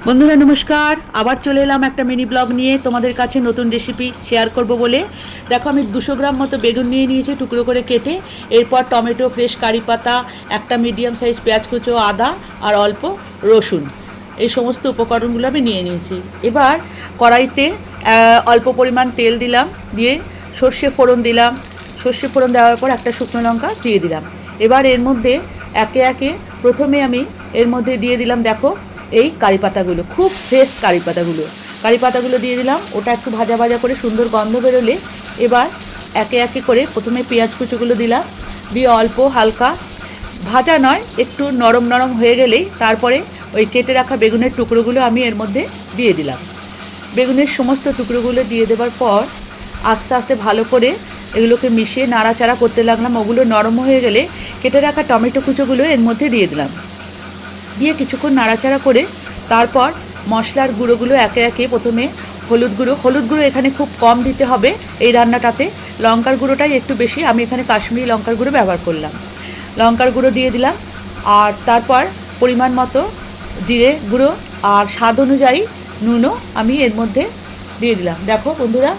বন্ধুরা নমস্কার, আবার চলে এলাম একটা মিনি ব্লগ নিয়ে তোমাদের কাছে নতুন রেসিপি শেয়ার করব বলে। দেখো, আমি 200 গ্রাম মতো বেগুন নিয়ে নিয়েছি টুকরো করে কেটে। এরপর টমেটো, ফ্রেশ কারি পাতা, একটা মিডিয়াম সাইজ পেঁয়াজ কুচো, আদা আর অল্প রসুন, এই সমস্ত উপকরণগুলো আমি নিয়ে নিয়েছি। এবার কড়াইতে অল্প পরিমাণ তেল দিলাম, দিয়ে সর্ষে ফোড়ন দিলাম। সর্ষে ফোড়ন দেওয়ার পর একটা শুকনো লঙ্কা দিয়ে দিলাম। এবার এর মধ্যে একে একে প্রথমে আমি এর মধ্যে দিয়ে দিলাম, দেখো, এই কারি পাতাগুলো, খুব ফ্রেশ কারি পাতাগুলো দিয়ে দিলাম। ওটা একটু ভাজা ভাজা করে সুন্দর গন্ধ বেরোলে এবার একে একে করে প্রথমে পেঁয়াজ কুচোগুলো দিলাম, দিয়ে অল্প হালকা ভাজা নয়, একটু নরম নরম হয়ে গেলেই তারপরে ওই কেটে রাখা বেগুনের টুকরোগুলো আমি এর মধ্যে দিয়ে দিলাম। বেগুনের সমস্ত টুকরোগুলো দিয়ে দেওয়ার পর আস্তে আস্তে ভালো করে এগুলোকে মিশিয়ে নাড়াচাড়া করতে লাগলাম। ওগুলো নরম হয়ে গেলে কেটে রাখা টমেটো কুচোগুলো এর মধ্যে দিয়ে দিলাম, দিয়ে কিছুক্ষণ নাড়াচাড়া করে তারপর মশলার গুঁড়োগুলো একে একে প্রথমে হলুদ গুঁড়ো এখানে খুব কম দিতে হবে এই রান্নাটাতে। লঙ্কার গুঁড়োটাই একটু বেশি, আমি এখানে কাশ্মীরি লঙ্কার গুঁড়ো ব্যবহার করলাম। লঙ্কার গুঁড়ো দিয়ে দিলাম, আর তারপর পরিমাণ মতো জিরে গুঁড়ো আর স্বাদ অনুযায়ী নুনও আমি এর মধ্যে দিয়ে দিলাম। দেখো বন্ধুরা,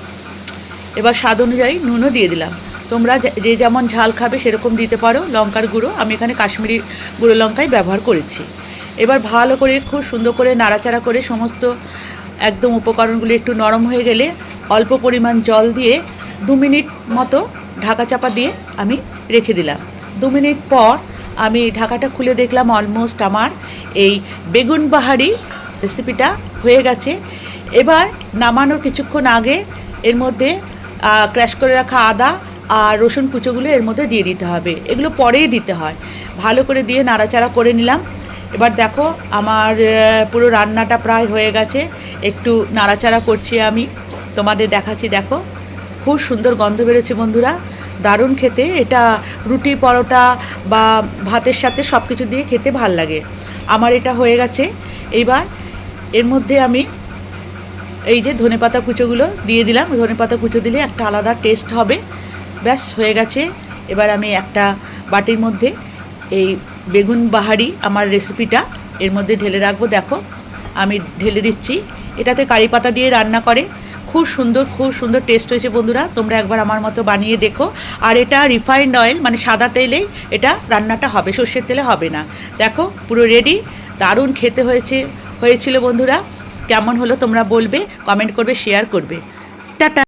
এবার স্বাদ অনুযায়ী নুনও দিয়ে দিলাম। তোমরা যে যেমন ঝাল খাবে সেরকম দিতে পারো লঙ্কার গুঁড়ো, আমি এখানে কাশ্মীরি গুঁড়ো লঙ্কাই ব্যবহার করেছি। এবার ভালো করে খুব সুন্দর করে নাড়াচাড়া করে সমস্ত একদম উপকরণগুলি একটু নরম হয়ে গেলে অল্প পরিমাণ জল দিয়ে 2 মিনিট মতো ঢাকা চাপা দিয়ে আমি রেখে দিলাম। 2 মিনিট পর আমি ঢাকাটা খুলে দেখলাম অলমোস্ট আমার এই বেগুন বাহারি রেসিপিটা হয়ে গেছে। এবার নামানোর কিছুক্ষণ আগে এর মধ্যে ক্র্যাশ করে রাখা আদা আর রসুন কুচোগুলো এর মধ্যে দিয়ে দিতে হবে, এগুলো পরেই দিতে হয়। ভালো করে দিয়ে নাড়াচাড়া করে নিলাম। এবার দেখো, আমার পুরো রান্নাটা প্রায় হয়ে গেছে। একটু নাড়াচাড়া করছি, আমি তোমাদের দেখাচ্ছি। দেখো, খুব সুন্দর গন্ধ বেরোচ্ছে বন্ধুরা, দারুণ খেতে। এটা রুটি, পরোটা বা ভাতের সাথে সব কিছু দিয়ে খেতে ভাল লাগে। আমার এটা হয়ে গেছে। এইবার এর মধ্যে আমি এই যে ধনেপাতা কুচোগুলো দিয়ে দিলাম। ধনেপাতা কুচো দিলে একটা আলাদা টেস্ট হবে। ব্যাস হয়ে গেছে। এবার আমি একটা বাটির মধ্যে এই বেগুন বাহারি আমার রেসিপিটা এর মধ্যে ঢেলে রাখবো। দেখো, আমি ঢেলে দিচ্ছি। এটাতে কারি পাতা দিয়ে রান্না করে, খুব সুন্দর টেস্ট হয়েছে বন্ধুরা। তোমরা একবার আমার মতো বানিয়ে দেখো। আর এটা রিফাইন্ড অয়েল, মানে সাদা তেলেই এটা রান্নাটা হবে, সর্ষের তেলে হবে না। দেখো, পুরো রেডি। দারুণ খেতে হয়েছিল বন্ধুরা। কেমন হলো তোমরা বলবে, কমেন্ট করবে, শেয়ার করবে। টাটা।